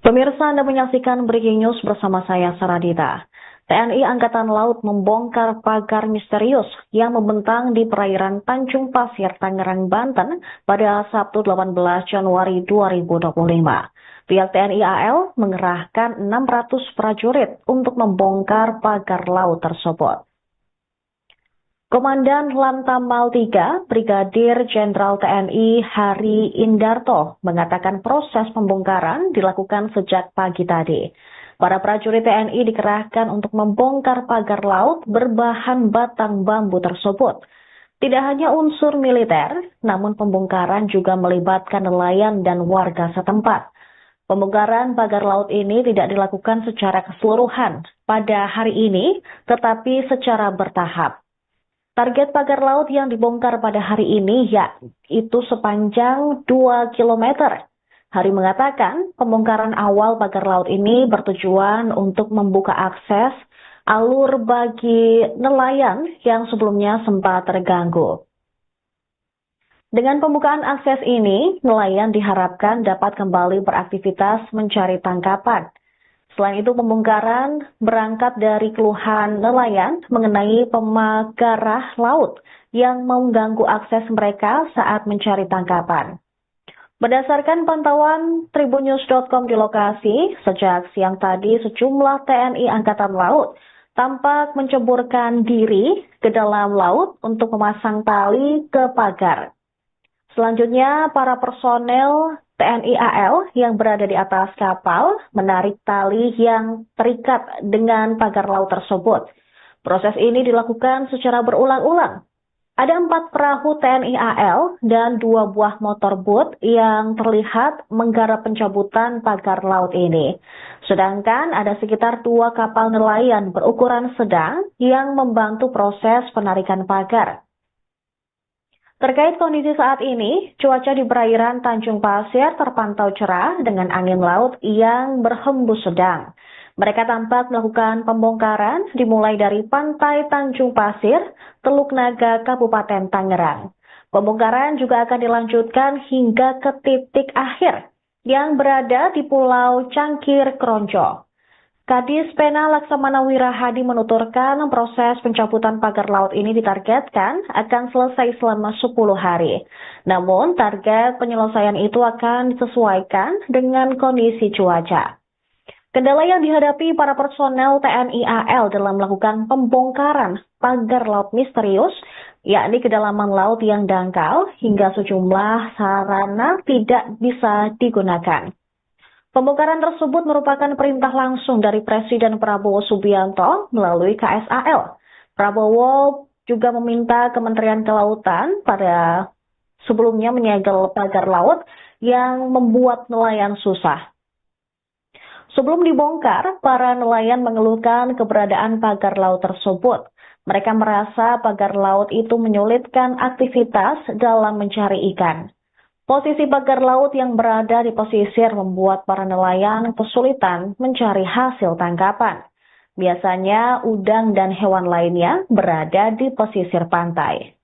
Pemirsa, Anda menyaksikan Breaking News bersama saya, Saradita. TNI Angkatan Laut membongkar pagar misterius yang membentang di perairan Tanjung Pasir, Tangerang, Banten pada Sabtu 18 Januari 2025. Pihak TNI AL mengerahkan 600 prajurit untuk membongkar pagar laut tersebut. Komandan Lantamal 3, Brigadir Jenderal TNI Hari Indarto, mengatakan proses pembongkaran dilakukan sejak pagi tadi. Para prajurit TNI dikerahkan untuk membongkar pagar laut berbahan batang bambu tersebut. Tidak hanya unsur militer, namun pembongkaran juga melibatkan nelayan dan warga setempat. Pembongkaran pagar laut ini tidak dilakukan secara keseluruhan pada hari ini, tetapi secara bertahap. Target pagar laut yang dibongkar pada hari ini yaitu sepanjang 2 km. Hari mengatakan pembongkaran awal pagar laut ini bertujuan untuk membuka akses alur bagi nelayan yang sebelumnya sempat terganggu. Dengan pembukaan akses ini, nelayan diharapkan dapat kembali beraktivitas mencari tangkapan. Selain itu, pembongkaran berangkat dari keluhan nelayan mengenai pemagarah laut yang mengganggu akses mereka saat mencari tangkapan. Berdasarkan pantauan tribunnews.com di lokasi, sejak siang tadi sejumlah TNI Angkatan Laut tampak menceburkan diri ke dalam laut untuk memasang tali ke pagar. Selanjutnya, para personel TNI AL yang berada di atas kapal menarik tali yang terikat dengan pagar laut tersebut. Proses ini dilakukan secara berulang-ulang. Ada 4 perahu TNI AL dan 2 buah motorboot yang terlihat menggarap pencabutan pagar laut ini. Sedangkan ada sekitar 2 kapal nelayan berukuran sedang yang membantu proses penarikan pagar. Terkait kondisi saat ini, cuaca di perairan Tanjung Pasir terpantau cerah dengan angin laut yang berhembus sedang. Mereka tampak melakukan pembongkaran dimulai dari pantai Tanjung Pasir, Teluk Naga, Kabupaten Tangerang. Pembongkaran juga akan dilanjutkan hingga ke titik akhir yang berada di Pulau Cangkir Kronjo. Kadis Pena Laksamana Wirahadi menuturkan proses pencabutan pagar laut ini ditargetkan akan selesai selama 10 hari. Namun, target penyelesaian itu akan disesuaikan dengan kondisi cuaca. Kendala yang dihadapi para personel TNI AL dalam melakukan pembongkaran pagar laut misterius, yakni kedalaman laut yang dangkal hingga sejumlah sarana tidak bisa digunakan. Pembongkaran tersebut merupakan perintah langsung dari Presiden Prabowo Subianto melalui KSAL. Prabowo juga meminta Kementerian Kelautan pada sebelumnya menyegel pagar laut yang membuat nelayan susah. Sebelum dibongkar, para nelayan mengeluhkan keberadaan pagar laut tersebut. Mereka merasa pagar laut itu menyulitkan aktivitas dalam mencari ikan. Posisi pagar laut yang berada di pesisir membuat para nelayan kesulitan mencari hasil tangkapan. Biasanya udang dan hewan lainnya berada di pesisir pantai.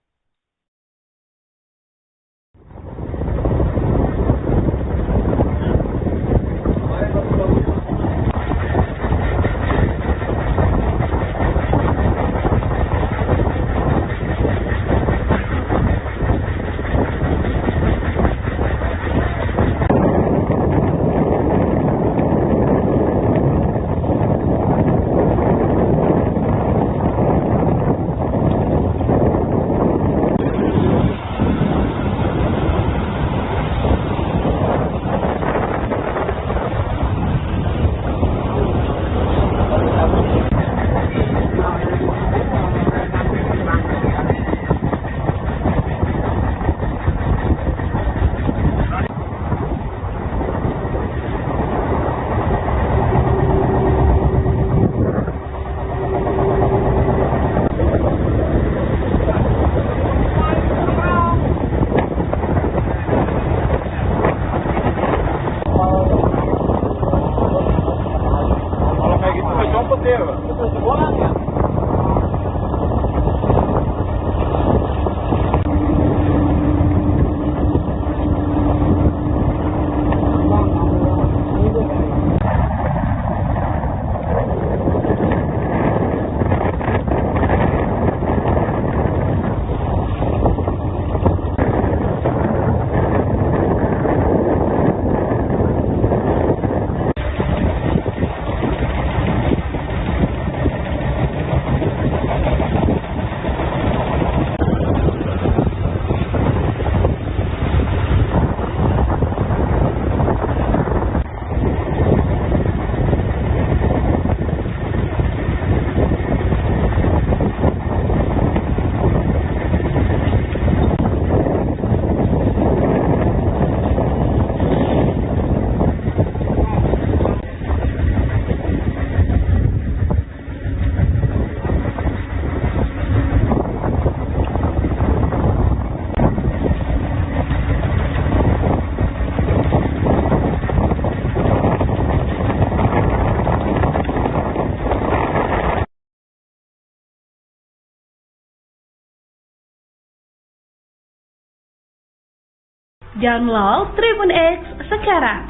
Download Tribun X sekarang.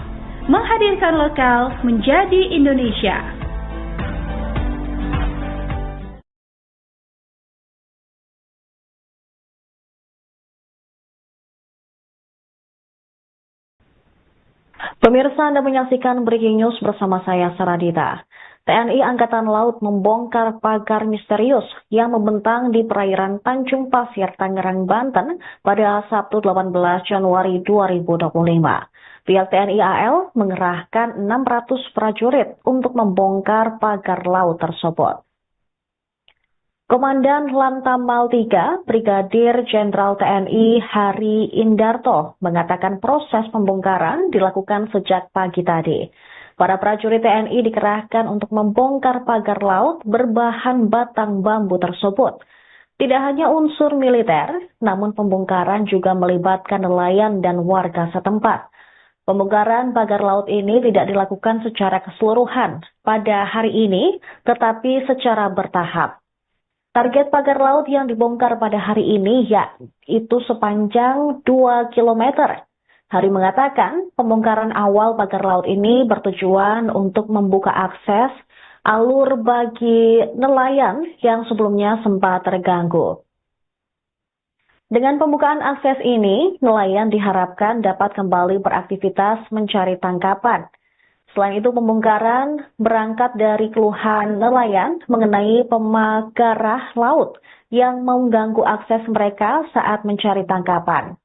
Menghadirkan lokal menjadi Indonesia. Pemirsa, Anda menyaksikan Breaking News bersama saya, Saradita. TNI Angkatan Laut membongkar pagar misterius yang membentang di perairan Tanjung Pasir, Tangerang, Banten pada Sabtu 18 Januari 2025. Pihak TNI AL mengerahkan 600 prajurit untuk membongkar pagar laut tersebut. Komandan Lantamal 3, Brigadir Jenderal TNI Hari Indarto mengatakan proses pembongkaran dilakukan sejak pagi tadi. Para prajurit TNI dikerahkan untuk membongkar pagar laut berbahan batang bambu tersebut. Tidak hanya unsur militer, namun pembongkaran juga melibatkan nelayan dan warga setempat. Pembongkaran pagar laut ini tidak dilakukan secara keseluruhan pada hari ini, tetapi secara bertahap. Target pagar laut yang dibongkar pada hari ini yaitu sepanjang 2 km. Hari mengatakan pembongkaran awal pagar laut ini bertujuan untuk membuka akses alur bagi nelayan yang sebelumnya sempat terganggu. Dengan pembukaan akses ini, nelayan diharapkan dapat kembali beraktivitas mencari tangkapan. Selain itu, pembongkaran berangkat dari keluhan nelayan mengenai pemagarah laut yang mengganggu akses mereka saat mencari tangkapan.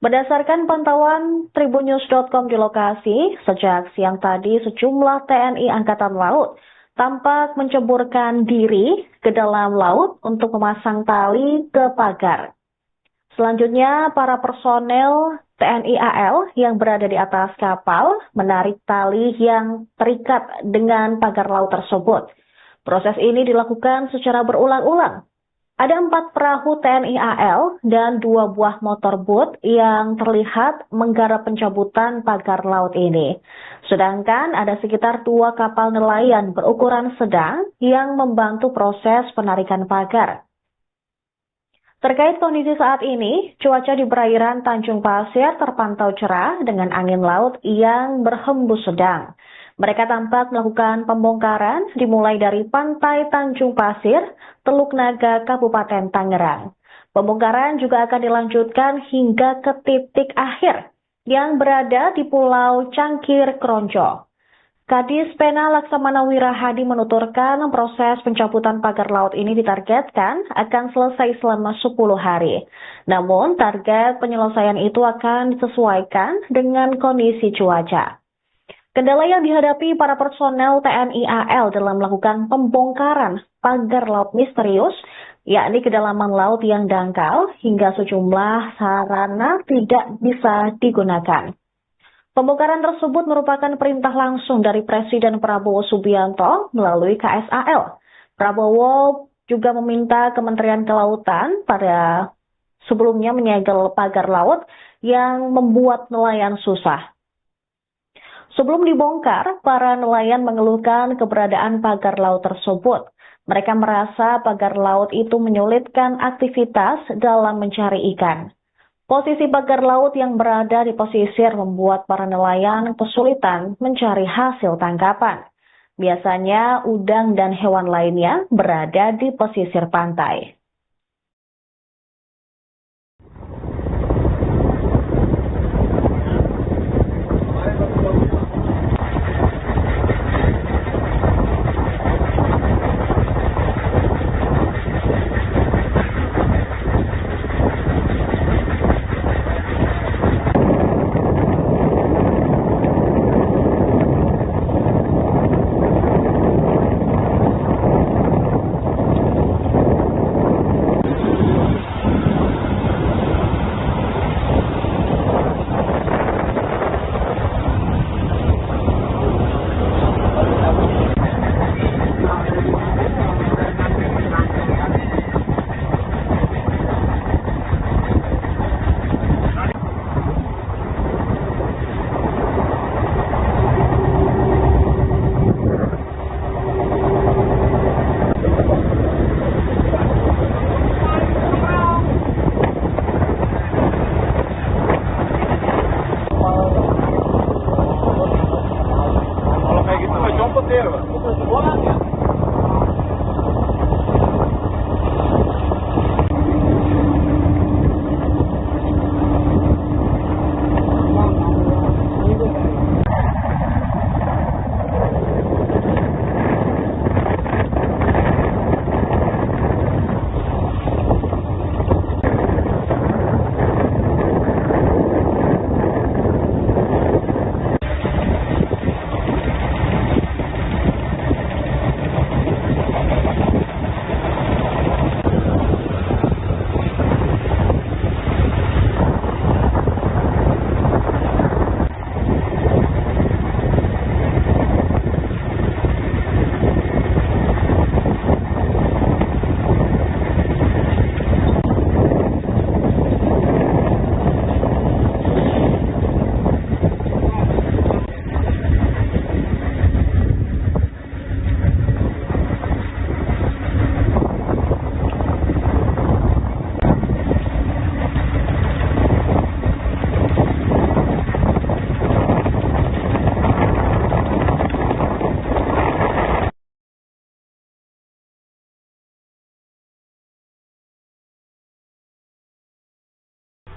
Berdasarkan pantauan tribunnews.com di lokasi, sejak siang tadi sejumlah TNI Angkatan Laut tampak menceburkan diri ke dalam laut untuk memasang tali ke pagar. Selanjutnya, para personel TNI AL yang berada di atas kapal menarik tali yang terikat dengan pagar laut tersebut. Proses ini dilakukan secara berulang-ulang. Ada 4 perahu TNI AL dan 2 buah motorboot yang terlihat menggarap pencabutan pagar laut ini. Sedangkan ada sekitar 2 kapal nelayan berukuran sedang yang membantu proses penarikan pagar. Terkait kondisi saat ini, cuaca di perairan Tanjung Pasir terpantau cerah dengan angin laut yang berhembus sedang. Mereka tampak melakukan pembongkaran dimulai dari pantai Tanjung Pasir, Teluk Naga, Kabupaten Tangerang. Pembongkaran juga akan dilanjutkan hingga ke titik akhir yang berada di Pulau Cangkir Kronjo. Kadis Pena Laksamana Wirahadi menuturkan proses pencabutan pagar laut ini ditargetkan akan selesai selama 10 hari. Namun, target penyelesaian itu akan disesuaikan dengan kondisi cuaca. Kendala yang dihadapi para personel TNI AL dalam melakukan pembongkaran pagar laut misterius, yakni kedalaman laut yang dangkal hingga sejumlah sarana tidak bisa digunakan. Pembongkaran tersebut merupakan perintah langsung dari Presiden Prabowo Subianto melalui KSAL. Prabowo juga meminta Kementerian Kelautan pada sebelumnya menyegel pagar laut yang membuat nelayan susah. Sebelum dibongkar, para nelayan mengeluhkan keberadaan pagar laut tersebut. Mereka merasa pagar laut itu menyulitkan aktivitas dalam mencari ikan. Posisi pagar laut yang berada di pesisir membuat para nelayan kesulitan mencari hasil tangkapan. Biasanya udang dan hewan lainnya berada di pesisir pantai. Первое.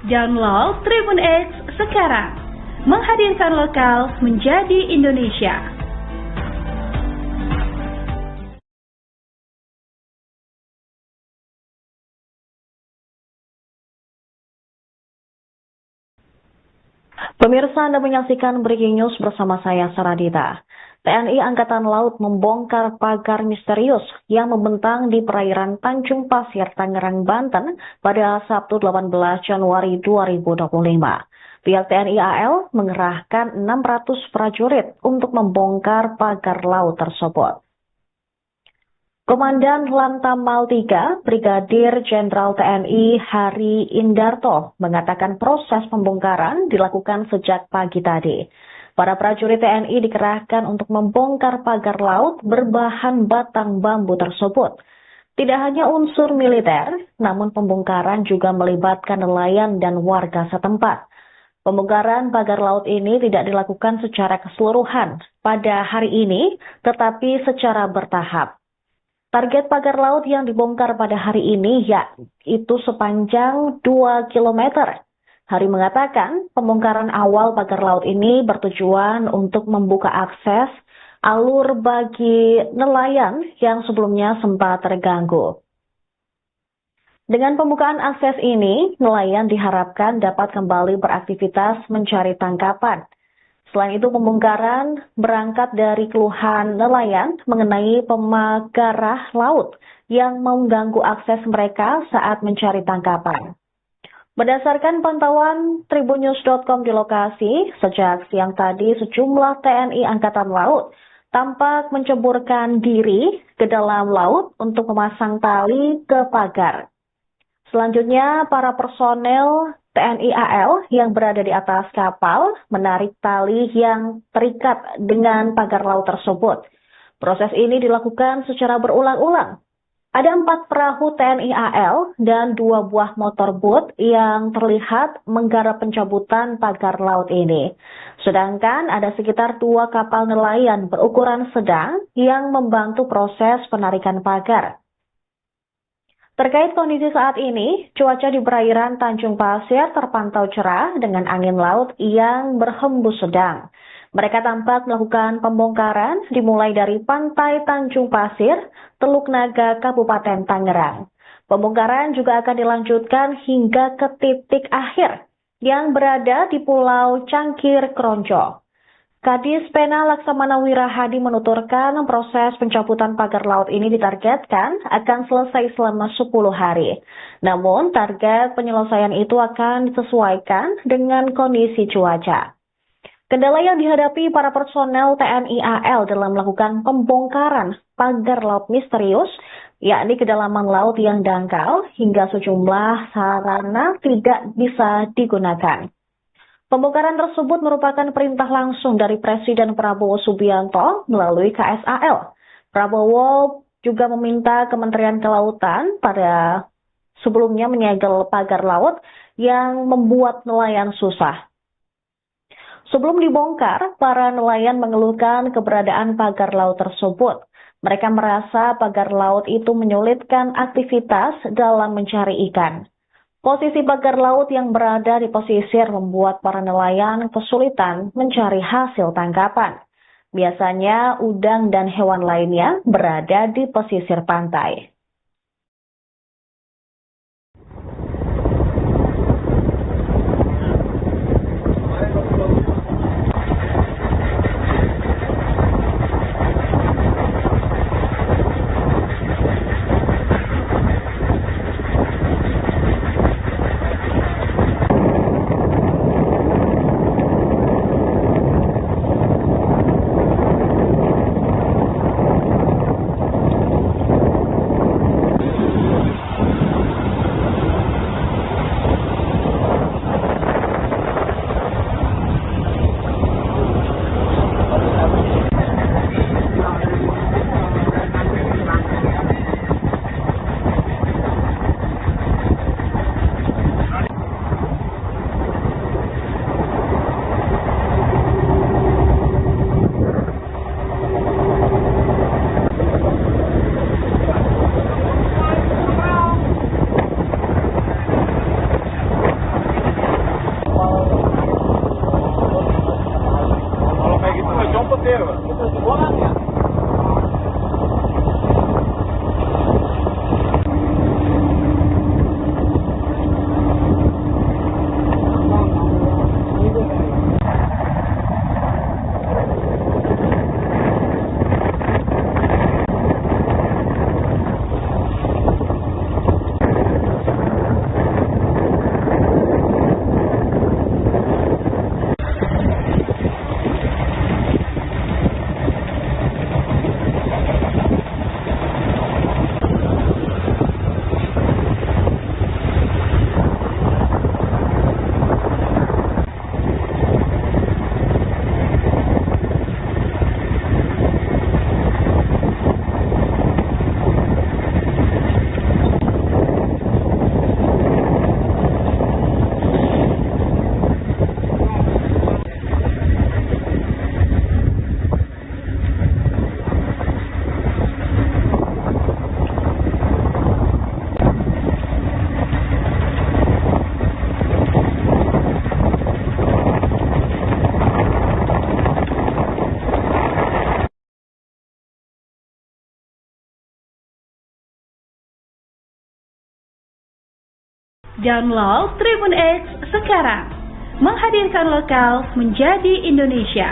Download Tribun X sekarang, menghadirkan lokal menjadi Indonesia. Pemirsa, Anda menyaksikan Breaking News bersama saya, Saradita. TNI Angkatan Laut membongkar pagar misterius yang membentang di perairan Tanjung Pasir, Tangerang, Banten pada Sabtu 18 Januari 2025. Pihak TNI AL mengerahkan 600 prajurit untuk membongkar pagar laut tersebut. Komandan Lantamal 3, Brigadir Jenderal TNI Hari Indarto mengatakan proses pembongkaran dilakukan sejak pagi tadi. Para prajurit TNI dikerahkan untuk membongkar pagar laut berbahan batang bambu tersebut. Tidak hanya unsur militer, namun pembongkaran juga melibatkan nelayan dan warga setempat. Pembongkaran pagar laut ini tidak dilakukan secara keseluruhan pada hari ini, tetapi secara bertahap. Target pagar laut yang dibongkar pada hari ini yaitu sepanjang 2 km. Hari mengatakan pembongkaran awal pagar laut ini bertujuan untuk membuka akses alur bagi nelayan yang sebelumnya sempat terganggu. Dengan pembukaan akses ini, nelayan diharapkan dapat kembali beraktivitas mencari tangkapan. Selain itu, pembongkaran berangkat dari keluhan nelayan mengenai pemagarah laut yang mengganggu akses mereka saat mencari tangkapan. Berdasarkan pantauan tribunnews.com di lokasi, sejak siang tadi sejumlah TNI Angkatan Laut tampak menceburkan diri ke dalam laut untuk memasang tali ke pagar. Selanjutnya, para personel TNI AL yang berada di atas kapal menarik tali yang terikat dengan pagar laut tersebut. Proses ini dilakukan secara berulang-ulang. Ada 4 perahu TNI AL dan 2 buah motorboot yang terlihat menggarap pencabutan pagar laut ini. Sedangkan ada sekitar 2 kapal nelayan berukuran sedang yang membantu proses penarikan pagar. Terkait kondisi saat ini, cuaca di perairan Tanjung Pasir terpantau cerah dengan angin laut yang berhembus sedang. Mereka tampak melakukan pembongkaran dimulai dari pantai Tanjung Pasir, Teluk Naga, Kabupaten Tangerang. Pembongkaran juga akan dilanjutkan hingga ke titik akhir yang berada di Pulau Cangkir Kronjo. Kadis Pena Laksamana Wirahadi menuturkan proses pencabutan pagar laut ini ditargetkan akan selesai selama 10 hari. Namun, target penyelesaian itu akan disesuaikan dengan kondisi cuaca. Kendala yang dihadapi para personel TNI AL dalam melakukan pembongkaran pagar laut misterius, yakni kedalaman laut yang dangkal hingga sejumlah sarana tidak bisa digunakan. Pembongkaran tersebut merupakan perintah langsung dari Presiden Prabowo Subianto melalui KSAL. Prabowo juga meminta Kementerian Kelautan pada sebelumnya menyegel pagar laut yang membuat nelayan susah. Sebelum dibongkar, para nelayan mengeluhkan keberadaan pagar laut tersebut. Mereka merasa pagar laut itu menyulitkan aktivitas dalam mencari ikan. Posisi pagar laut yang berada di pesisir membuat para nelayan kesulitan mencari hasil tangkapan. Biasanya udang dan hewan lainnya berada di pesisir pantai. Download Tribun X sekarang, menghadirkan lokal menjadi Indonesia.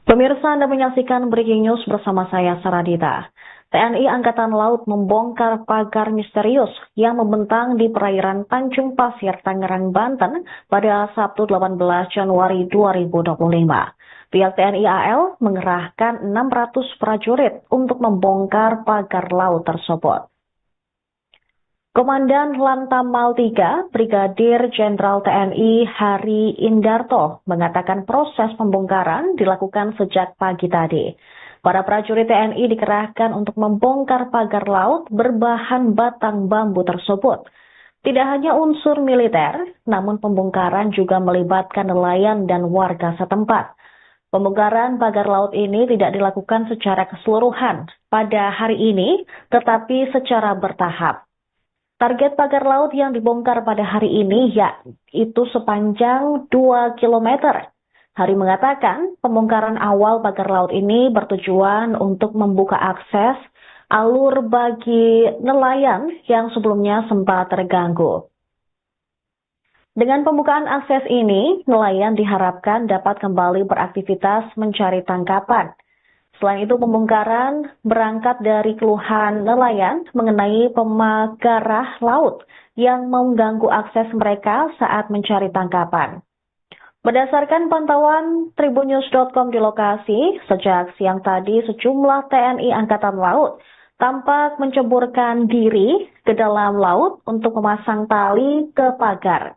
Pemirsa, Anda menyaksikan Breaking News bersama saya, Saradita. TNI Angkatan Laut membongkar pagar misterius yang membentang di perairan Tanjung Pasir, Tangerang, Banten pada Sabtu 18 Januari 2025. Pihak TNI AL mengerahkan 600 prajurit untuk membongkar pagar laut tersebut. Komandan Lantamal 3, Brigadir Jenderal TNI Hari Indarto mengatakan proses pembongkaran dilakukan sejak pagi tadi. Para prajurit TNI dikerahkan untuk membongkar pagar laut berbahan batang bambu tersebut. Tidak hanya unsur militer, namun pembongkaran juga melibatkan nelayan dan warga setempat. Pembongkaran pagar laut ini tidak dilakukan secara keseluruhan pada hari ini, tetapi secara bertahap. Target pagar laut yang dibongkar pada hari ini yaitu sepanjang 2 km. Hari mengatakan pembongkaran awal pagar laut ini bertujuan untuk membuka akses alur bagi nelayan yang sebelumnya sempat terganggu. Dengan pembukaan akses ini, nelayan diharapkan dapat kembali beraktivitas mencari tangkapan. Selain itu, pembongkaran berangkat dari keluhan nelayan mengenai pemagarah laut yang mengganggu akses mereka saat mencari tangkapan. Berdasarkan pantauan tribunnews.com di lokasi, sejak siang tadi sejumlah TNI Angkatan Laut tampak menceburkan diri ke dalam laut untuk memasang tali ke pagar.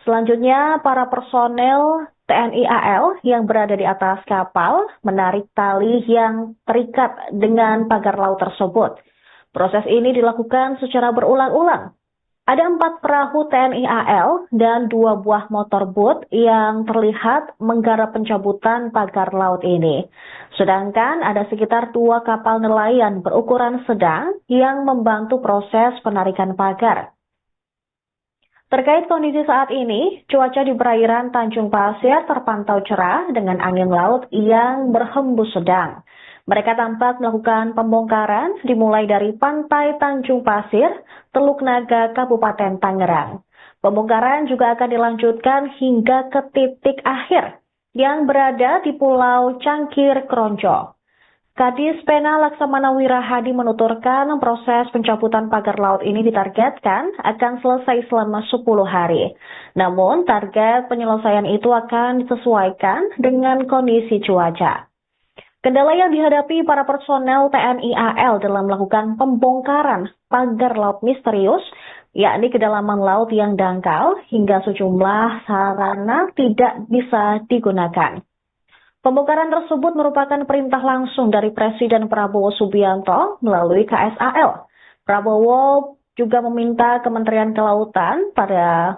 Selanjutnya, para personel TNI AL yang berada di atas kapal menarik tali yang terikat dengan pagar laut tersebut. Proses ini dilakukan secara berulang-ulang. Ada 4 perahu TNI AL dan 2 buah motor boot yang terlihat menggarap pencabutan pagar laut ini. Sedangkan ada sekitar 2 kapal nelayan berukuran sedang yang membantu proses penarikan pagar. Terkait kondisi saat ini, cuaca di perairan Tanjung Pasir terpantau cerah dengan angin laut yang berhembus sedang. Mereka tampak melakukan pembongkaran dimulai dari pantai Tanjung Pasir, Teluk Naga, Kabupaten Tangerang. Pembongkaran juga akan dilanjutkan hingga ke titik akhir yang berada di Pulau Cangkir Kronco. Kadis Pena Laksamana Wirahadi menuturkan proses pencabutan pagar laut ini ditargetkan akan selesai selama 10 hari. Namun, target penyelesaian itu akan disesuaikan dengan kondisi cuaca. Kendala yang dihadapi para personel TNI AL dalam melakukan pembongkaran pagar laut misterius, yakni kedalaman laut yang dangkal hingga sejumlah sarana tidak bisa digunakan. Pembongkaran tersebut merupakan perintah langsung dari Presiden Prabowo Subianto melalui KSAL. Prabowo juga meminta Kementerian Kelautan pada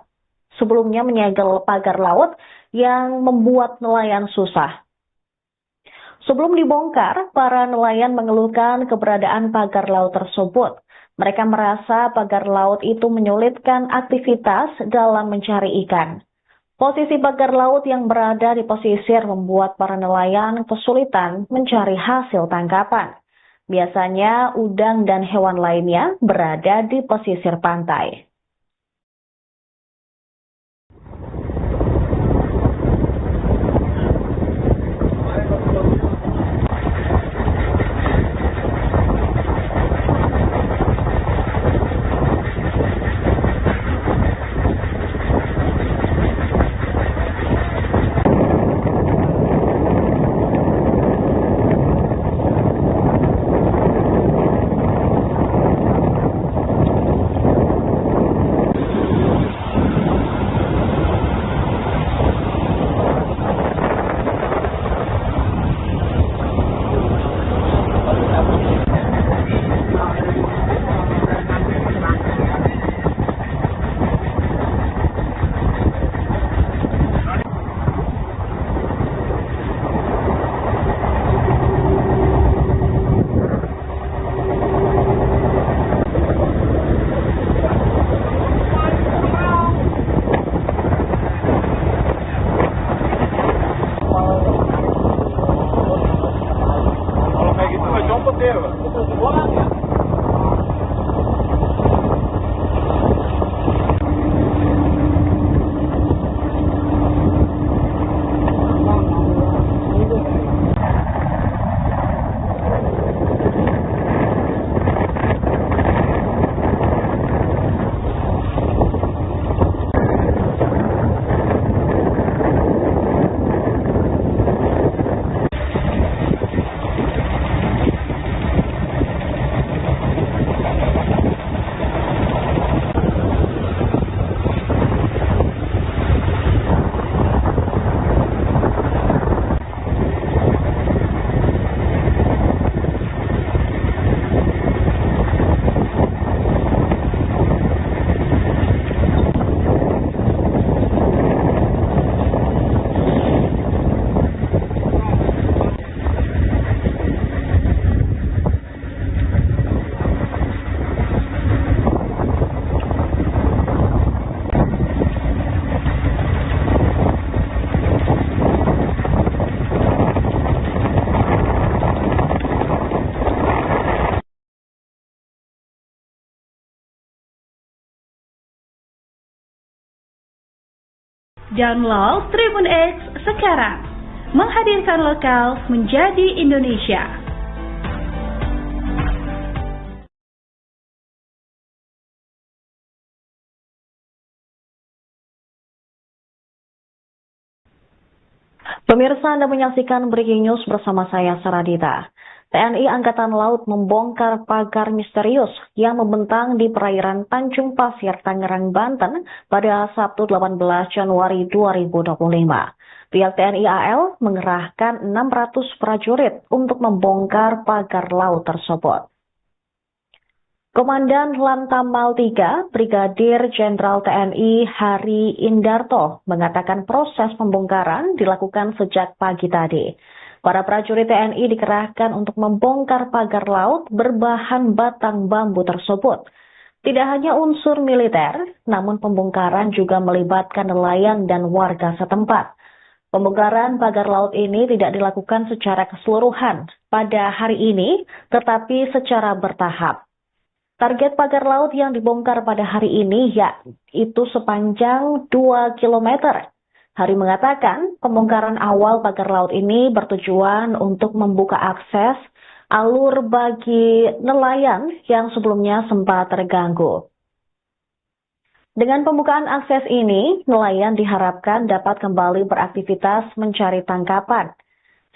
sebelumnya menyegel pagar laut yang membuat nelayan susah. Sebelum dibongkar, para nelayan mengeluhkan keberadaan pagar laut tersebut. Mereka merasa pagar laut itu menyulitkan aktivitas dalam mencari ikan. Posisi pagar laut yang berada di pesisir membuat para nelayan kesulitan mencari hasil tangkapan. Biasanya udang dan hewan lainnya berada di pesisir pantai. Download Tribun X sekarang, menghadirkan lokal menjadi Indonesia. Pemirsa, Anda menyaksikan Breaking News bersama saya, Saradita. TNI Angkatan Laut membongkar pagar misterius yang membentang di perairan Tanjung Pasir, Tangerang, Banten pada Sabtu 18 Januari 2025. Pihak TNI AL mengerahkan 600 prajurit untuk membongkar pagar laut tersebut. Komandan Lantamal 3, Brigadir Jenderal TNI Hari Indarto mengatakan proses pembongkaran dilakukan sejak pagi tadi. Para prajurit TNI dikerahkan untuk membongkar pagar laut berbahan batang bambu tersebut. Tidak hanya unsur militer, namun pembongkaran juga melibatkan nelayan dan warga setempat. Pembongkaran pagar laut ini tidak dilakukan secara keseluruhan pada hari ini, tetapi secara bertahap. Target pagar laut yang dibongkar pada hari ini yaitu sepanjang 2 km. Hari mengatakan pembongkaran awal pagar laut ini bertujuan untuk membuka akses alur bagi nelayan yang sebelumnya sempat terganggu. Dengan pembukaan akses ini, nelayan diharapkan dapat kembali beraktivitas mencari tangkapan.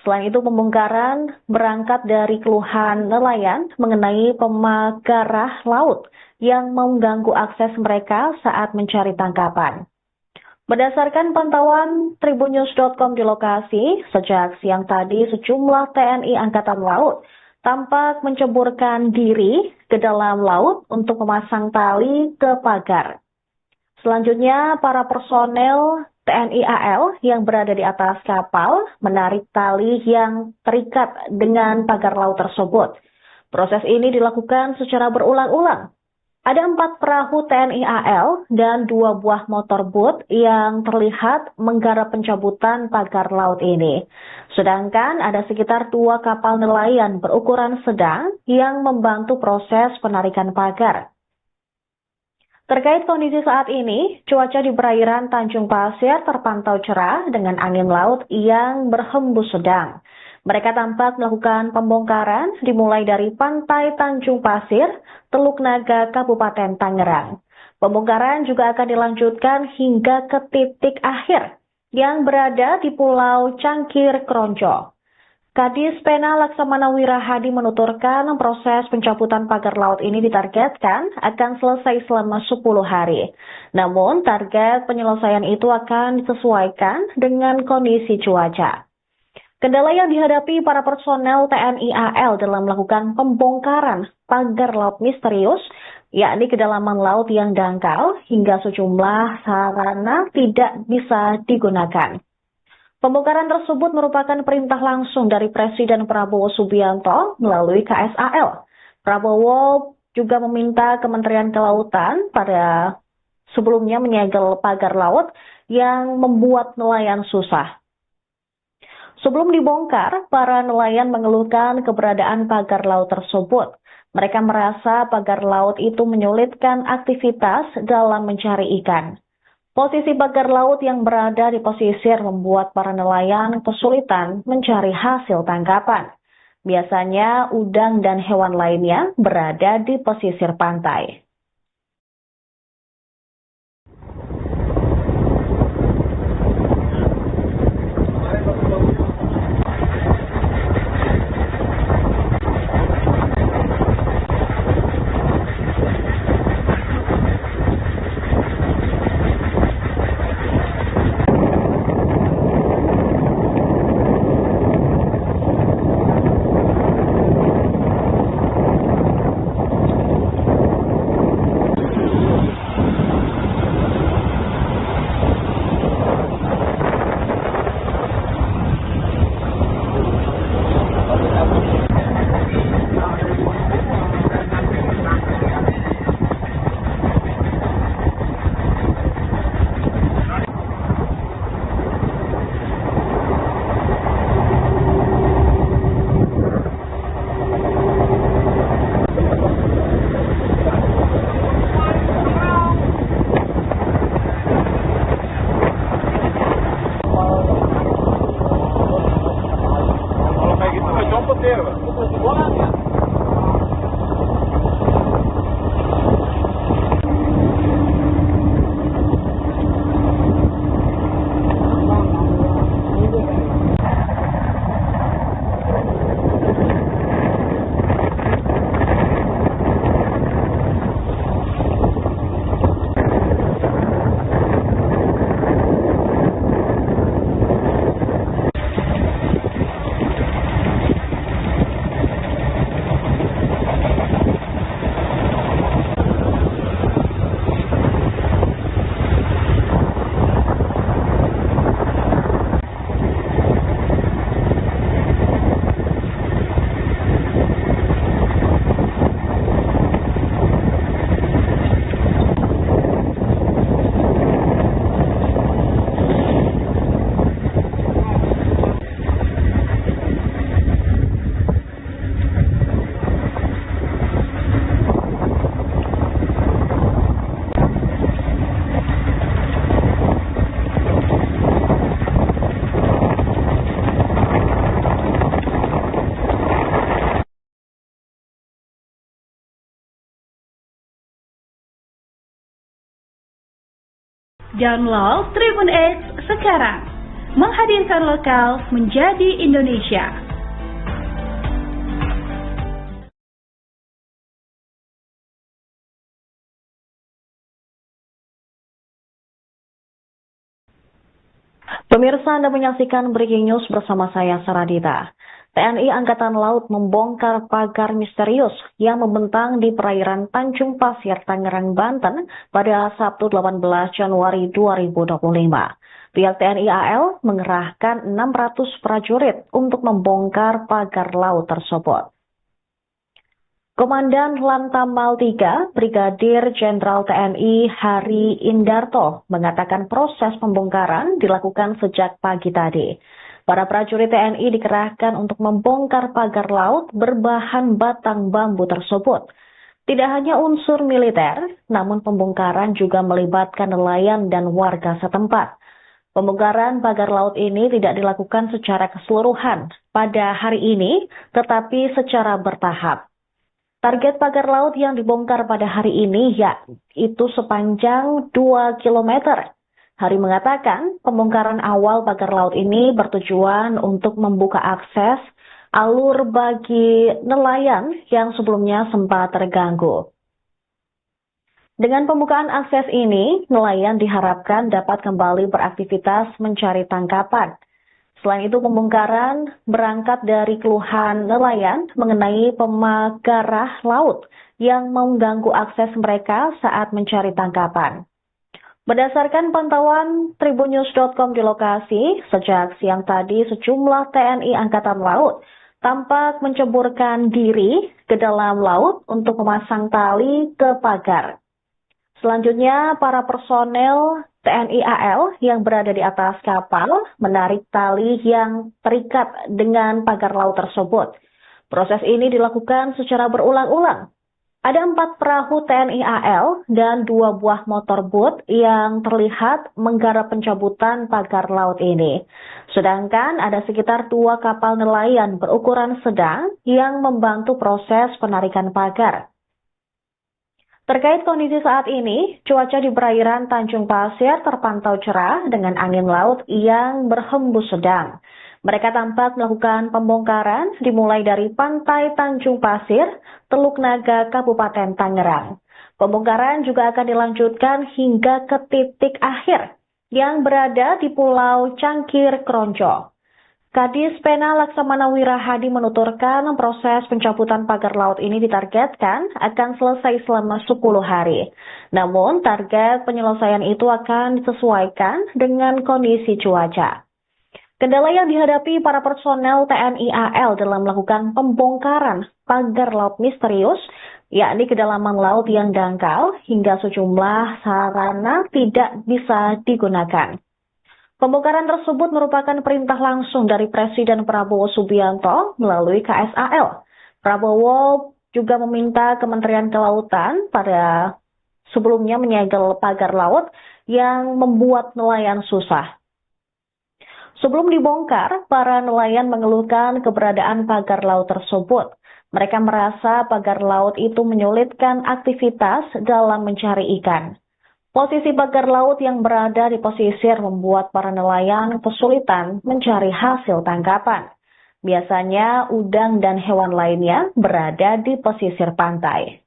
Selain itu, pembongkaran berangkat dari keluhan nelayan mengenai pemagarah laut yang mengganggu akses mereka saat mencari tangkapan. Berdasarkan pantauan tribunnews.com di lokasi, sejak siang tadi sejumlah TNI Angkatan Laut tampak menceburkan diri ke dalam laut untuk memasang tali ke pagar. Selanjutnya, para personel TNI AL yang berada di atas kapal menarik tali yang terikat dengan pagar laut tersebut. Proses ini dilakukan secara berulang-ulang. Ada 4 perahu TNI AL dan 2 buah motorboot yang terlihat menggarap pencabutan pagar laut ini. Sedangkan ada sekitar 2 kapal nelayan berukuran sedang yang membantu proses penarikan pagar. Terkait kondisi saat ini, cuaca di perairan Tanjung Pasir terpantau cerah dengan angin laut yang berhembus sedang. Mereka tampak melakukan pembongkaran dimulai dari pantai Tanjung Pasir, Teluk Naga, Kabupaten Tangerang. Pembongkaran juga akan dilanjutkan hingga ke titik akhir yang berada di Pulau Cangkir Kronjo. Kadis Pena Laksamana Wirahadi menuturkan proses pencabutan pagar laut ini ditargetkan akan selesai selama 10 hari. Namun, target penyelesaian itu akan disesuaikan dengan kondisi cuaca. Kendala yang dihadapi para personel TNI AL dalam melakukan pembongkaran pagar laut misterius, yakni kedalaman laut yang dangkal hingga sejumlah sarana tidak bisa digunakan. Pembongkaran tersebut merupakan perintah langsung dari Presiden Prabowo Subianto melalui KSAL. Prabowo juga meminta Kementerian Kelautan pada sebelumnya menyegel pagar laut yang membuat nelayan susah. Sebelum dibongkar, para nelayan mengeluhkan keberadaan pagar laut tersebut. Mereka merasa pagar laut itu menyulitkan aktivitas dalam mencari ikan. Posisi pagar laut yang berada di pesisir membuat para nelayan kesulitan mencari hasil tangkapan. Biasanya udang dan hewan lainnya berada di pesisir pantai. Download Tribun X sekarang. Menghadirkan lokal menjadi Indonesia. Pemirsa, Anda menyaksikan Breaking News bersama saya, Saradita. TNI Angkatan Laut membongkar pagar misterius yang membentang di perairan Tanjung Pasir, Tangerang, Banten pada Sabtu 18 Januari 2025. Pihak TNI AL mengerahkan 600 prajurit untuk membongkar pagar laut tersebut. Komandan Lantamal 3, Brigadir Jenderal TNI Hari Indarto mengatakan proses pembongkaran dilakukan sejak pagi tadi. Para prajurit TNI dikerahkan untuk membongkar pagar laut berbahan batang bambu tersebut. Tidak hanya unsur militer, namun pembongkaran juga melibatkan nelayan dan warga setempat. Pembongkaran pagar laut ini tidak dilakukan secara keseluruhan pada hari ini, tetapi secara bertahap. Target pagar laut yang dibongkar pada hari ini yaitu sepanjang 2 km. Hari mengatakan pembongkaran awal pagar laut ini bertujuan untuk membuka akses alur bagi nelayan yang sebelumnya sempat terganggu. Dengan pembukaan akses ini, nelayan diharapkan dapat kembali beraktivitas mencari tangkapan. Selain itu, pembongkaran berangkat dari keluhan nelayan mengenai pemagarah laut yang mengganggu akses mereka saat mencari tangkapan. Berdasarkan pantauan tribunnews.com di lokasi, sejak siang tadi sejumlah TNI Angkatan Laut tampak menceburkan diri ke dalam laut untuk memasang tali ke pagar. Selanjutnya, para personel TNI AL yang berada di atas kapal menarik tali yang terikat dengan pagar laut tersebut. Proses ini dilakukan secara berulang-ulang. Ada 4 perahu TNI AL dan 2 buah motorboot yang terlihat menggarap pencabutan pagar laut ini. Sedangkan ada sekitar 2 kapal nelayan berukuran sedang yang membantu proses penarikan pagar. Terkait kondisi saat ini, cuaca di perairan Tanjung Pasir terpantau cerah dengan angin laut yang berhembus sedang. Mereka tampak melakukan pembongkaran dimulai dari pantai Tanjung Pasir, Teluk Naga, Kabupaten Tangerang. Pembongkaran juga akan dilanjutkan hingga ke titik akhir yang berada di Pulau Cangkir Kronco. Kadis Pena Laksamana Wirahadi menuturkan proses pencabutan pagar laut ini ditargetkan akan selesai selama 10 hari. Namun, target penyelesaian itu akan disesuaikan dengan kondisi cuaca. Kendala yang dihadapi para personel TNI AL dalam melakukan pembongkaran pagar laut misterius, yakni kedalaman laut yang dangkal hingga sejumlah sarana tidak bisa digunakan. Pembongkaran tersebut merupakan perintah langsung dari Presiden Prabowo Subianto melalui KSAL. Prabowo juga meminta Kementerian Kelautan pada sebelumnya menyegel pagar laut yang membuat nelayan susah. Sebelum dibongkar, para nelayan mengeluhkan keberadaan pagar laut tersebut. Mereka merasa pagar laut itu menyulitkan aktivitas dalam mencari ikan. Posisi pagar laut yang berada di pesisir membuat para nelayan kesulitan mencari hasil tangkapan. Biasanya udang dan hewan lainnya berada di pesisir pantai.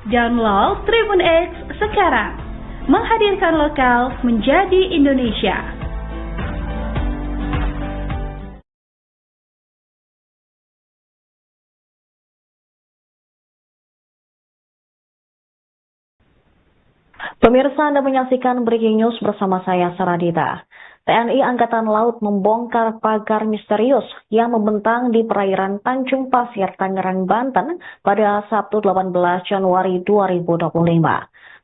Download Tribun X sekarang. Menghadirkan lokal menjadi Indonesia. Pemirsa, Anda menyaksikan Breaking News bersama saya, Saradita. TNI Angkatan Laut membongkar pagar misterius yang membentang di perairan Tanjung Pasir, Tangerang, Banten pada Sabtu 18 Januari 2025.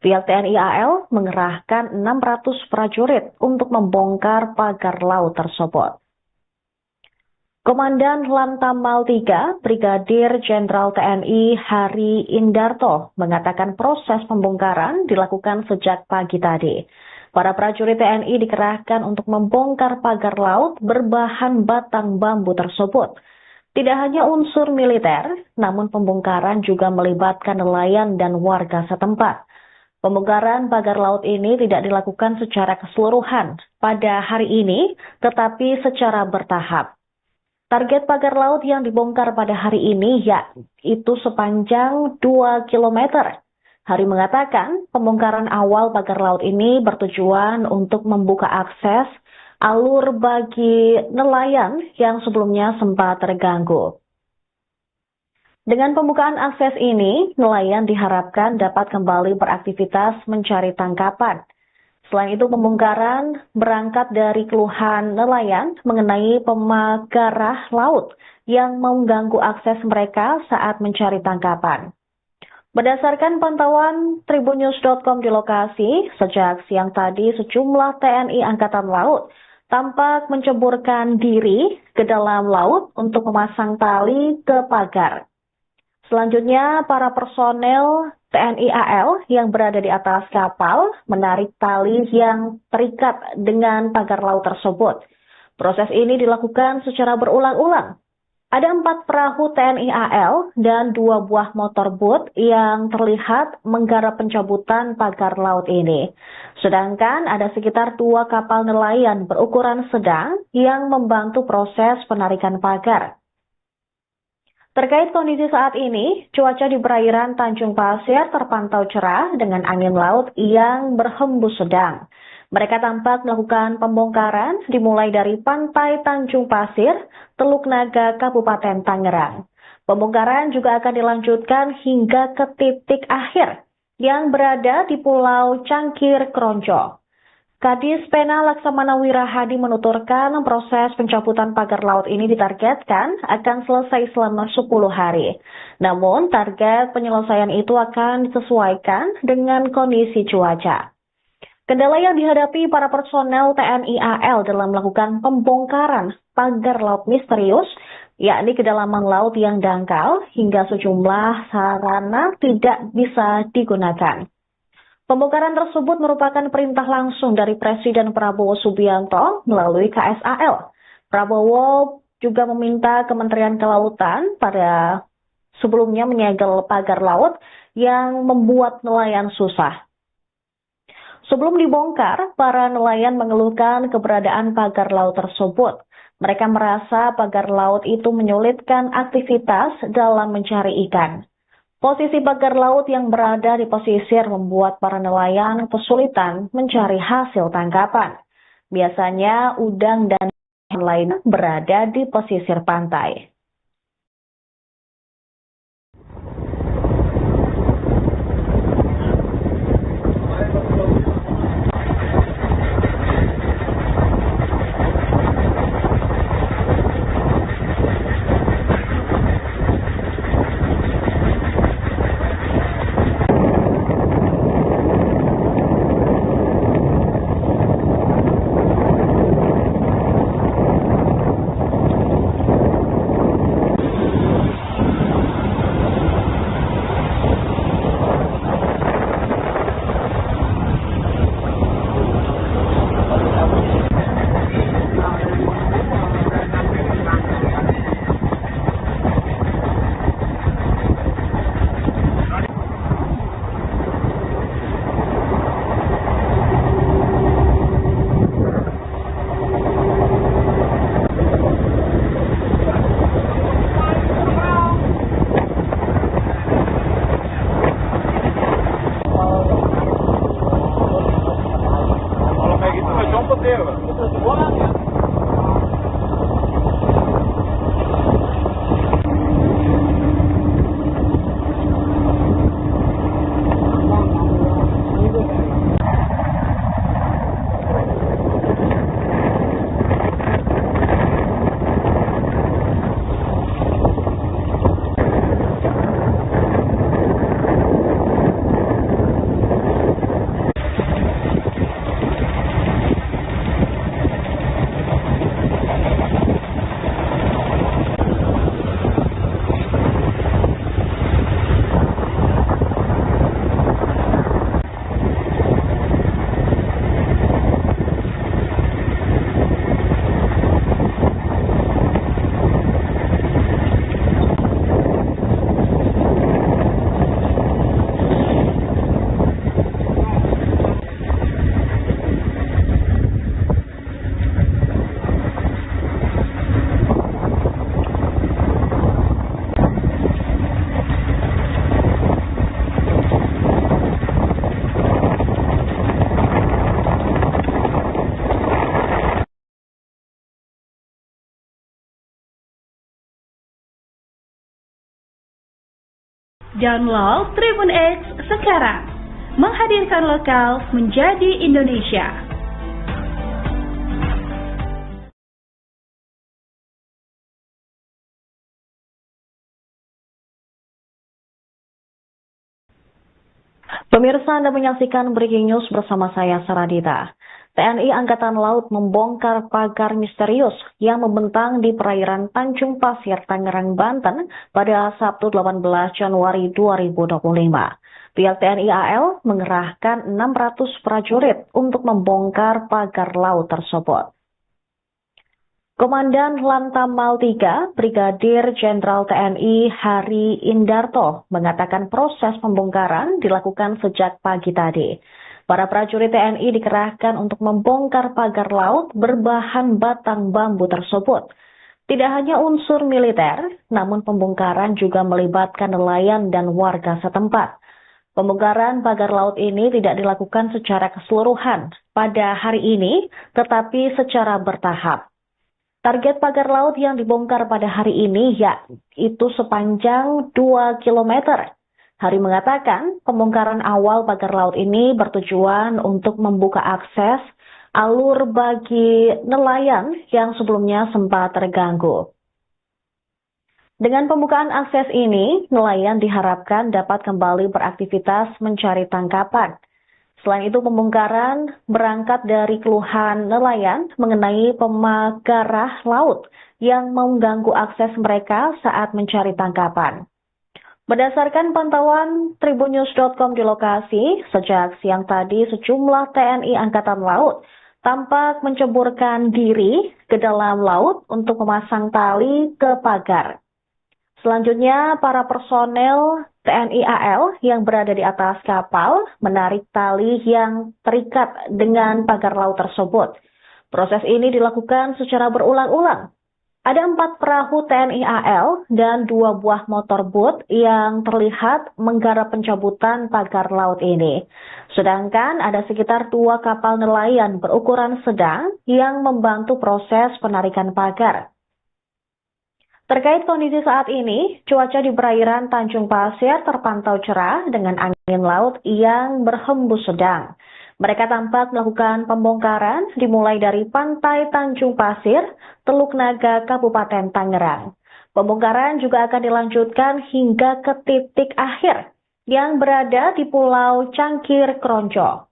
Pihak TNI AL mengerahkan 600 prajurit untuk membongkar pagar laut tersebut. Komandan Lantamal 3, Brigadir Jenderal TNI Hari Indarto mengatakan proses pembongkaran dilakukan sejak pagi tadi. Para prajurit TNI dikerahkan untuk membongkar pagar laut berbahan batang bambu tersebut. Tidak hanya unsur militer, namun pembongkaran juga melibatkan nelayan dan warga setempat. Pembongkaran pagar laut ini tidak dilakukan secara keseluruhan pada hari ini, tetapi secara bertahap. Target pagar laut yang dibongkar pada hari ini yaitu sepanjang 2 km. Hari mengatakan pembongkaran awal pagar laut ini bertujuan untuk membuka akses alur bagi nelayan yang sebelumnya sempat terganggu. Dengan pembukaan akses ini, nelayan diharapkan dapat kembali beraktivitas mencari tangkapan. Selain itu, pembongkaran berangkat dari keluhan nelayan mengenai pemagarah laut yang mengganggu akses mereka saat mencari tangkapan. Berdasarkan pantauan tribunnews.com di lokasi, sejak siang tadi sejumlah TNI Angkatan Laut tampak menceburkan diri ke dalam laut untuk memasang tali ke pagar. Selanjutnya, para personel TNI AL yang berada di atas kapal menarik tali yang terikat dengan pagar laut tersebut. Proses ini dilakukan secara berulang-ulang. Ada 4 perahu TNI AL dan 2 buah motorboot yang terlihat menggarap pencabutan pagar laut ini. Sedangkan ada sekitar 2 kapal nelayan berukuran sedang yang membantu proses penarikan pagar. Terkait kondisi saat ini, cuaca di perairan Tanjung Pasir terpantau cerah dengan angin laut yang berhembus sedang. Mereka tampak melakukan pembongkaran dimulai dari pantai Tanjung Pasir, Teluk Naga, Kabupaten Tangerang. Pembongkaran juga akan dilanjutkan hingga ke titik akhir yang berada di Pulau Cangkir Kronjo. Kadis Pena Laksamana Wirahadi menuturkan proses pencabutan pagar laut ini ditargetkan akan selesai selama 10 hari. Namun target penyelesaian itu akan disesuaikan dengan kondisi cuaca. Kendala yang dihadapi para personel TNI AL dalam melakukan pembongkaran pagar laut misterius, yakni kedalaman laut yang dangkal hingga sejumlah sarana tidak bisa digunakan. Pembongkaran tersebut merupakan perintah langsung dari Presiden Prabowo Subianto melalui KSAL. Prabowo juga meminta Kementerian Kelautan pada sebelumnya menyegel pagar laut yang membuat nelayan susah. Sebelum dibongkar, para nelayan mengeluhkan keberadaan pagar laut tersebut. Mereka merasa pagar laut itu menyulitkan aktivitas dalam mencari ikan. Posisi pagar laut yang berada di pesisir membuat para nelayan kesulitan mencari hasil tangkapan. Biasanya udang dan lain berada di pesisir pantai. Download Tribun X sekarang. Menghadirkan lokal menjadi Indonesia. Pemirsa, Anda menyaksikan Breaking News bersama saya, Saradita. TNI Angkatan Laut membongkar pagar misterius yang membentang di perairan Tanjung Pasir, Tangerang, Banten pada Sabtu 18 Januari 2025. Pihak TNI AL mengerahkan 600 prajurit untuk membongkar pagar laut tersebut. Komandan Lantamal 3, Brigadir Jenderal TNI Hari Indarto mengatakan proses pembongkaran dilakukan sejak pagi tadi. Para prajurit TNI dikerahkan untuk membongkar pagar laut berbahan batang bambu tersebut. Tidak hanya unsur militer, namun pembongkaran juga melibatkan nelayan dan warga setempat. Pembongkaran pagar laut ini tidak dilakukan secara keseluruhan pada hari ini, tetapi secara bertahap. Target pagar laut yang dibongkar pada hari ini yaitu sepanjang 2 km. Hari mengatakan pembongkaran awal pagar laut ini bertujuan untuk membuka akses alur bagi nelayan yang sebelumnya sempat terganggu. Dengan pembukaan akses ini, nelayan diharapkan dapat kembali beraktivitas mencari tangkapan. Selain itu, pembongkaran berangkat dari keluhan nelayan mengenai pemagarah laut yang mengganggu akses mereka saat mencari tangkapan. Berdasarkan pantauan tribunnews.com di lokasi, sejak siang tadi sejumlah TNI Angkatan Laut tampak menceburkan diri ke dalam laut untuk memasang tali ke pagar. Selanjutnya, para personel TNI AL yang berada di atas kapal menarik tali yang terikat dengan pagar laut tersebut. Proses ini dilakukan secara berulang-ulang. Ada 4 perahu TNI AL dan 2 buah motorboot yang terlihat menggarap pencabutan pagar laut ini. Sedangkan ada sekitar 2 kapal nelayan berukuran sedang yang membantu proses penarikan pagar. Terkait kondisi saat ini, cuaca di perairan Tanjung Pasir terpantau cerah dengan angin laut yang berhembus sedang. Mereka tampak melakukan pembongkaran dimulai dari pantai Tanjung Pasir, Teluk Naga, Kabupaten Tangerang. Pembongkaran juga akan dilanjutkan hingga ke titik akhir yang berada di Pulau Cangkir Kronco.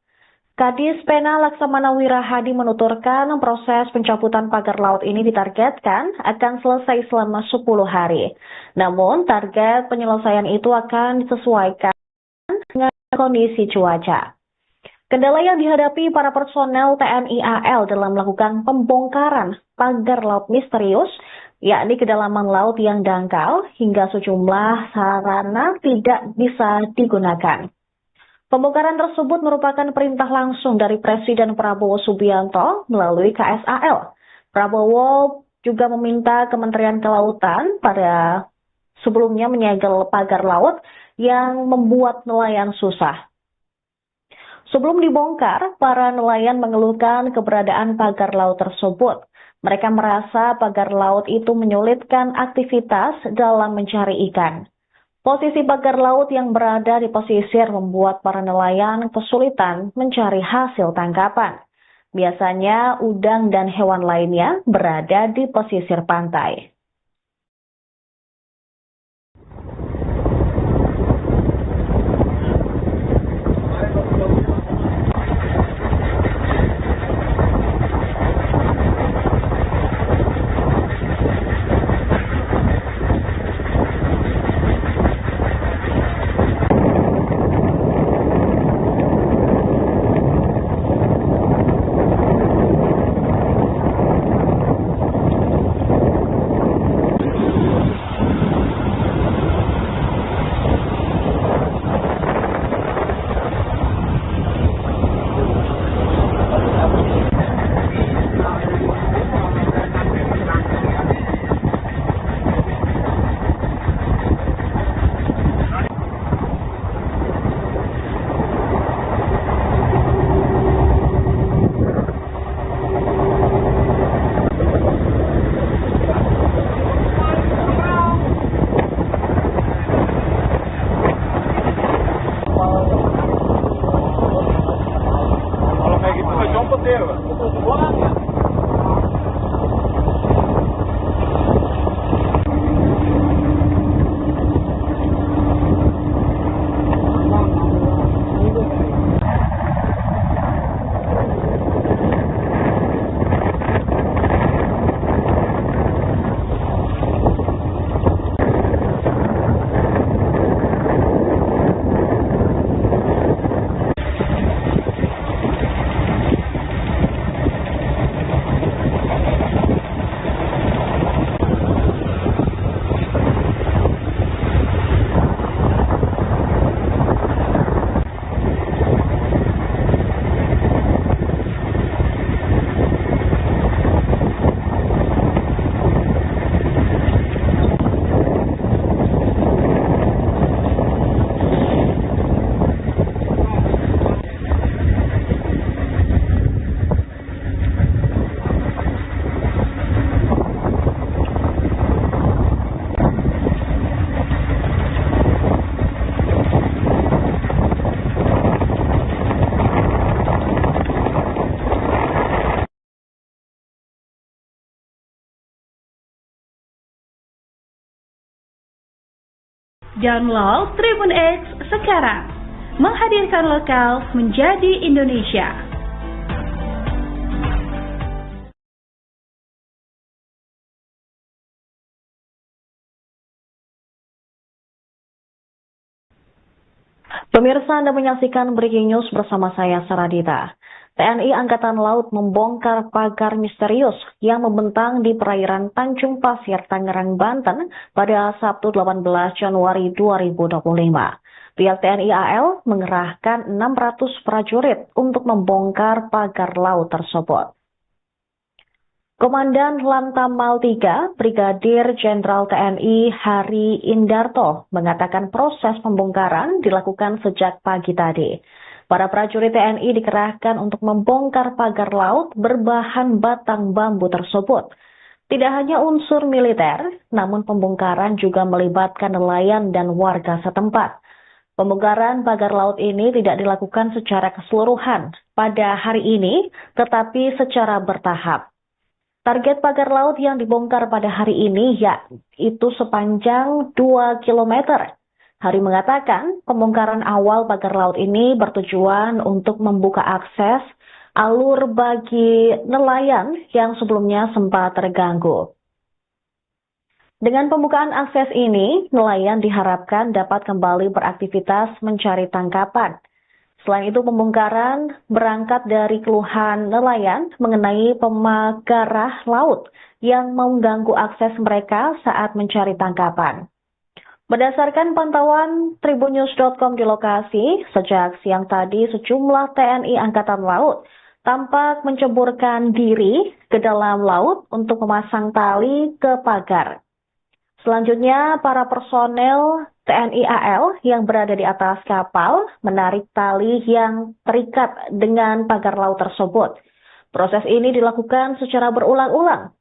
Kadis Pena Laksamana Wirahadi menuturkan proses pencabutan pagar laut ini ditargetkan akan selesai selama 10 hari. Namun target penyelesaian itu akan disesuaikan dengan kondisi cuaca. Kendala yang dihadapi para personel TNI AL dalam melakukan pembongkaran pagar laut misterius, yakni kedalaman laut yang dangkal hingga sejumlah sarana tidak bisa digunakan. Pembongkaran tersebut merupakan perintah langsung dari Presiden Prabowo Subianto melalui KSAL. Prabowo juga meminta Kementerian Kelautan pada sebelumnya menyegel pagar laut yang membuat nelayan susah. Sebelum dibongkar, para nelayan mengeluhkan keberadaan pagar laut tersebut. Mereka merasa pagar laut itu menyulitkan aktivitas dalam mencari ikan. Posisi pagar laut yang berada di pesisir membuat para nelayan kesulitan mencari hasil tangkapan. Biasanya udang dan hewan lainnya berada di pesisir pantai. Download Tribun X sekarang. Menghadirkan lokal menjadi Indonesia. Pemirsa, Anda menyaksikan Breaking News bersama saya, Saradita. TNI Angkatan Laut membongkar pagar misterius yang membentang di perairan Tanjung Pasir, Tangerang, Banten pada Sabtu 18 Januari 2025. Pihak TNI AL mengerahkan 600 prajurit untuk membongkar pagar laut tersebut. Komandan Lantamal 3, Brigadir Jenderal TNI Hari Indarto mengatakan proses pembongkaran dilakukan sejak pagi tadi. Para prajurit TNI dikerahkan untuk membongkar pagar laut berbahan batang bambu tersebut. Tidak hanya unsur militer, namun pembongkaran juga melibatkan nelayan dan warga setempat. Pembongkaran pagar laut ini tidak dilakukan secara keseluruhan pada hari ini, tetapi secara bertahap. Target pagar laut yang dibongkar pada hari ini yaitu sepanjang 2 km. Hari mengatakan pembongkaran awal pagar laut ini bertujuan untuk membuka akses alur bagi nelayan yang sebelumnya sempat terganggu. Dengan pembukaan akses ini, nelayan diharapkan dapat kembali beraktivitas mencari tangkapan. Selain itu, pembongkaran berangkat dari keluhan nelayan mengenai pemagarah laut yang mengganggu akses mereka saat mencari tangkapan. Berdasarkan pantauan tribunnews.com di lokasi, sejak siang tadi sejumlah TNI Angkatan Laut tampak menceburkan diri ke dalam laut untuk memasang tali ke pagar. Selanjutnya, para personel TNI AL yang berada di atas kapal menarik tali yang terikat dengan pagar laut tersebut. Proses ini dilakukan secara berulang-ulang.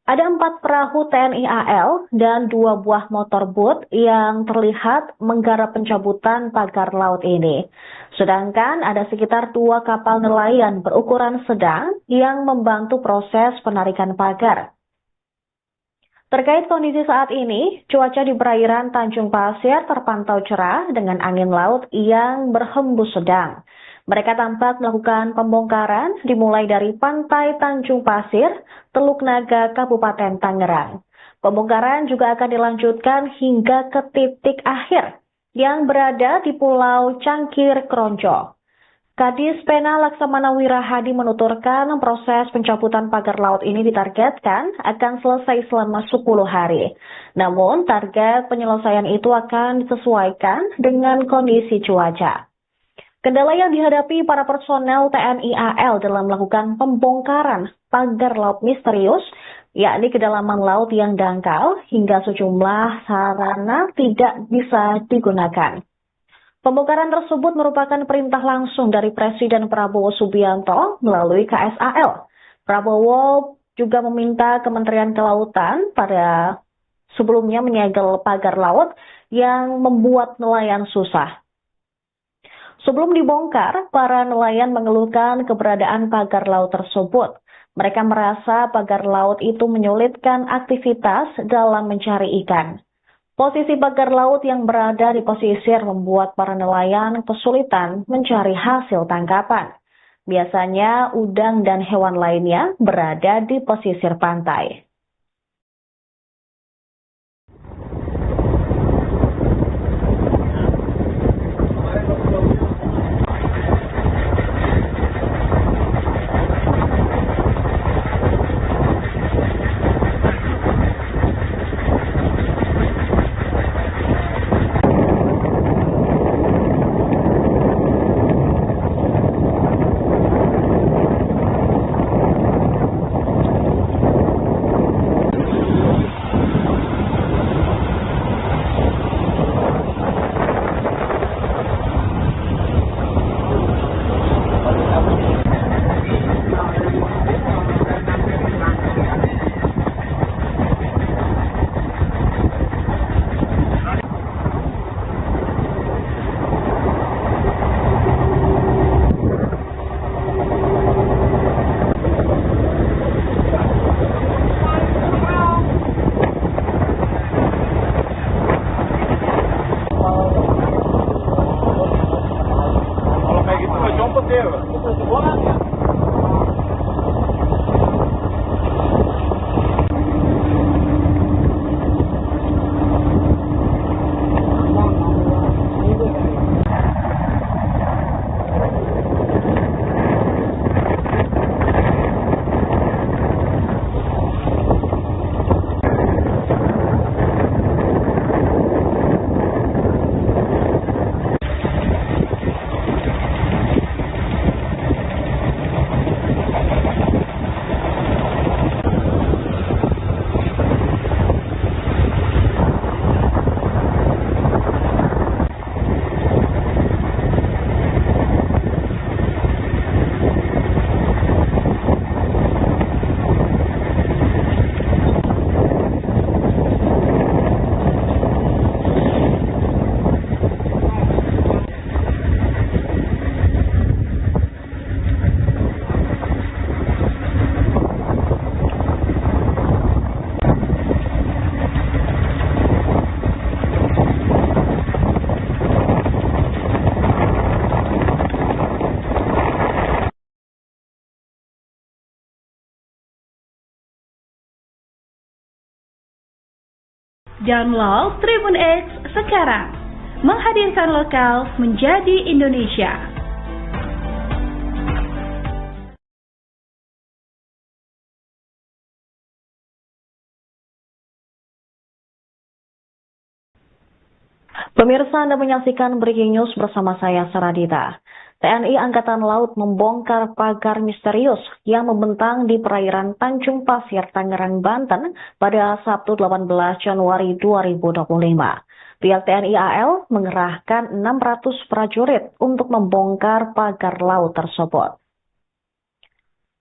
Ada 4 perahu TNI AL dan 2 buah motorboot yang terlihat menggarap pencabutan pagar laut ini. Sedangkan ada sekitar 2 kapal nelayan berukuran sedang yang membantu proses penarikan pagar. Terkait kondisi saat ini, cuaca di perairan Tanjung Pasir terpantau cerah dengan angin laut yang berhembus sedang. Mereka tampak melakukan pembongkaran dimulai dari pantai Tanjung Pasir, Teluk Naga, Kabupaten Tangerang. Pembongkaran juga akan dilanjutkan hingga ke titik akhir yang berada di Pulau Cangkir Kronco. Kadis Pena Laksamana Wirahadi menuturkan proses pencabutan pagar laut ini ditargetkan akan selesai selama 10 hari. Namun, target penyelesaian itu akan disesuaikan dengan kondisi cuaca. Kendala yang dihadapi para personel TNI AL dalam melakukan pembongkaran pagar laut misterius, yakni kedalaman laut yang dangkal hingga sejumlah sarana tidak bisa digunakan. Pembongkaran tersebut merupakan perintah langsung dari Presiden Prabowo Subianto melalui KSAL. Prabowo juga meminta Kementerian Kelautan pada sebelumnya menyegel pagar laut yang membuat nelayan susah. Sebelum dibongkar, para nelayan mengeluhkan keberadaan pagar laut tersebut. Mereka merasa pagar laut itu menyulitkan aktivitas dalam mencari ikan. Posisi pagar laut yang berada di pesisir membuat para nelayan kesulitan mencari hasil tangkapan. Biasanya udang dan hewan lainnya berada di pesisir pantai. Download Tribun X sekarang, menghadirkan lokal menjadi Indonesia. Pemirsa, Anda menyaksikan Breaking News bersama saya, Saradita. TNI Angkatan Laut membongkar pagar misterius yang membentang di perairan Tanjung Pasir, Tangerang, Banten pada Sabtu 18 Januari 2025. Pihak TNI AL mengerahkan 600 prajurit untuk membongkar pagar laut tersebut.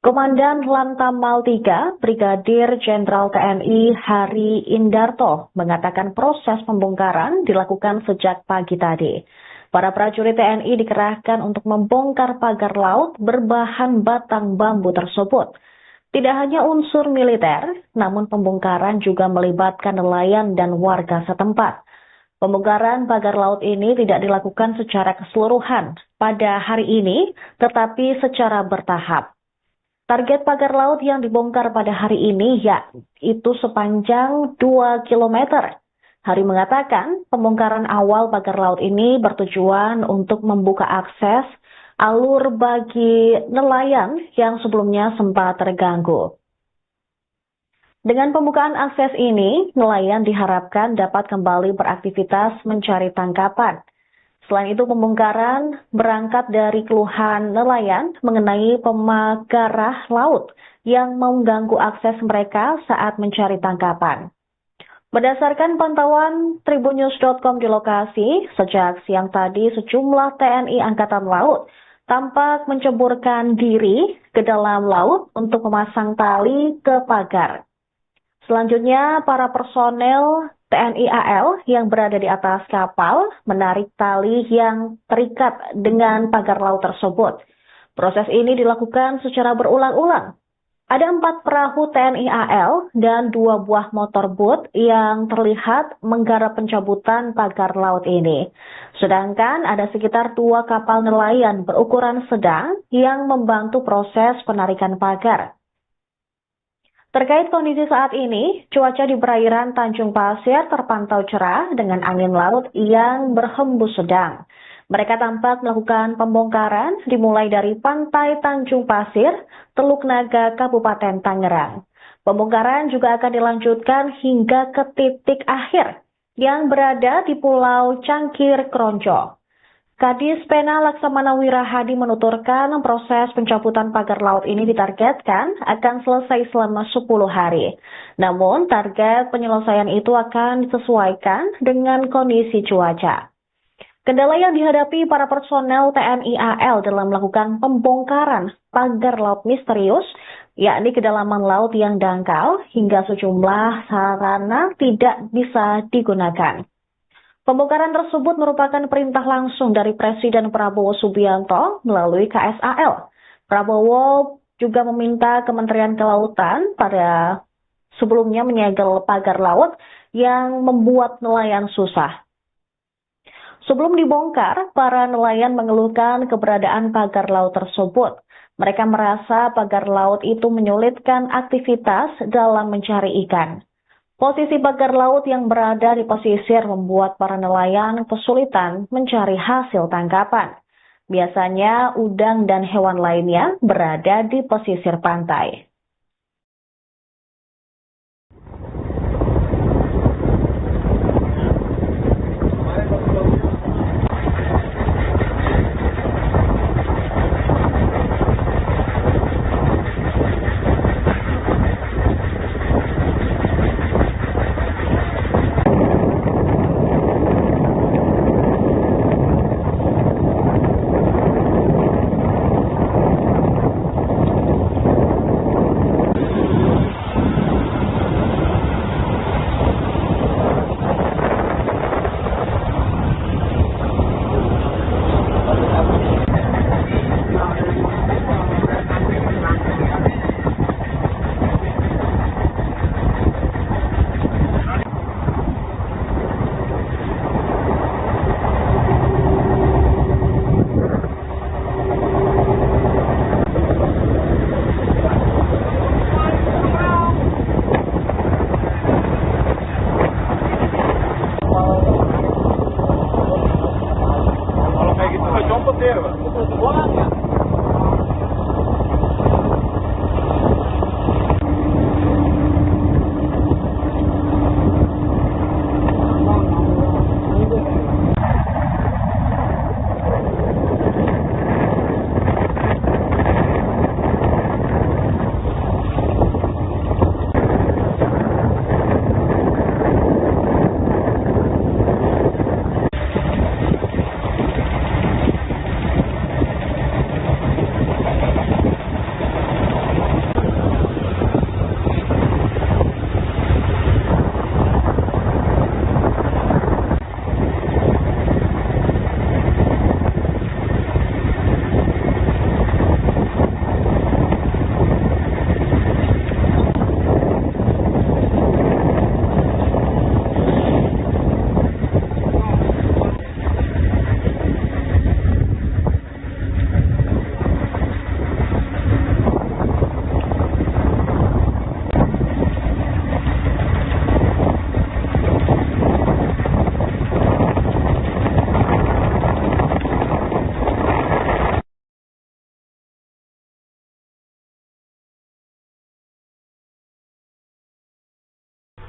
Komandan Lantamal 3, Brigadir Jenderal TNI Hari Indarto mengatakan proses pembongkaran dilakukan sejak pagi tadi. Para prajurit TNI dikerahkan untuk membongkar pagar laut berbahan batang bambu tersebut. Tidak hanya unsur militer, namun pembongkaran juga melibatkan nelayan dan warga setempat. Pembongkaran pagar laut ini tidak dilakukan secara keseluruhan pada hari ini, tetapi secara bertahap. Target pagar laut yang dibongkar pada hari ini yaitu sepanjang 2 km. Hari mengatakan pembongkaran awal pagar laut ini bertujuan untuk membuka akses alur bagi nelayan yang sebelumnya sempat terganggu. Dengan pembukaan akses ini, nelayan diharapkan dapat kembali beraktivitas mencari tangkapan. Selain itu, pembongkaran berangkat dari keluhan nelayan mengenai pemagarah laut yang mengganggu akses mereka saat mencari tangkapan. Berdasarkan pantauan tribunnews.com di lokasi, sejak siang tadi sejumlah TNI Angkatan Laut tampak menceburkan diri ke dalam laut untuk memasang tali ke pagar. Selanjutnya, para personel TNI AL yang berada di atas kapal menarik tali yang terikat dengan pagar laut tersebut. Proses ini dilakukan secara berulang-ulang. Ada 4 perahu TNI AL dan 2 buah motorboot yang terlihat menggarap pencabutan pagar laut ini. Sedangkan ada sekitar 2 kapal nelayan berukuran sedang yang membantu proses penarikan pagar. Terkait kondisi saat ini, cuaca di perairan Tanjung Pasir terpantau cerah dengan angin laut yang berhembus sedang. Mereka tampak melakukan pembongkaran dimulai dari pantai Tanjung Pasir, Teluk Naga, Kabupaten Tangerang. Pembongkaran juga akan dilanjutkan hingga ke titik akhir yang berada di Pulau Cangkir Kronjo. Kadis Pena Laksamana Wirahadi menuturkan proses pencabutan pagar laut ini ditargetkan akan selesai selama 10 hari. Namun target penyelesaian itu akan disesuaikan dengan kondisi cuaca. Kendala yang dihadapi para personel TNI AL dalam melakukan pembongkaran pagar laut misterius, yakni kedalaman laut yang dangkal hingga sejumlah sarana tidak bisa digunakan. Pembongkaran tersebut merupakan perintah langsung dari Presiden Prabowo Subianto melalui KSAL. Prabowo juga meminta Kementerian Kelautan pada sebelumnya menyegel pagar laut yang membuat nelayan susah. Sebelum dibongkar, para nelayan mengeluhkan keberadaan pagar laut tersebut. Mereka merasa pagar laut itu menyulitkan aktivitas dalam mencari ikan. Posisi pagar laut yang berada di pesisir membuat para nelayan kesulitan mencari hasil tangkapan. Biasanya udang dan hewan lainnya berada di pesisir pantai. Kalau kayak gitu nggak copot ya, Pak?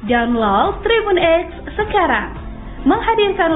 Download Tribun X sekarang, menghadirkan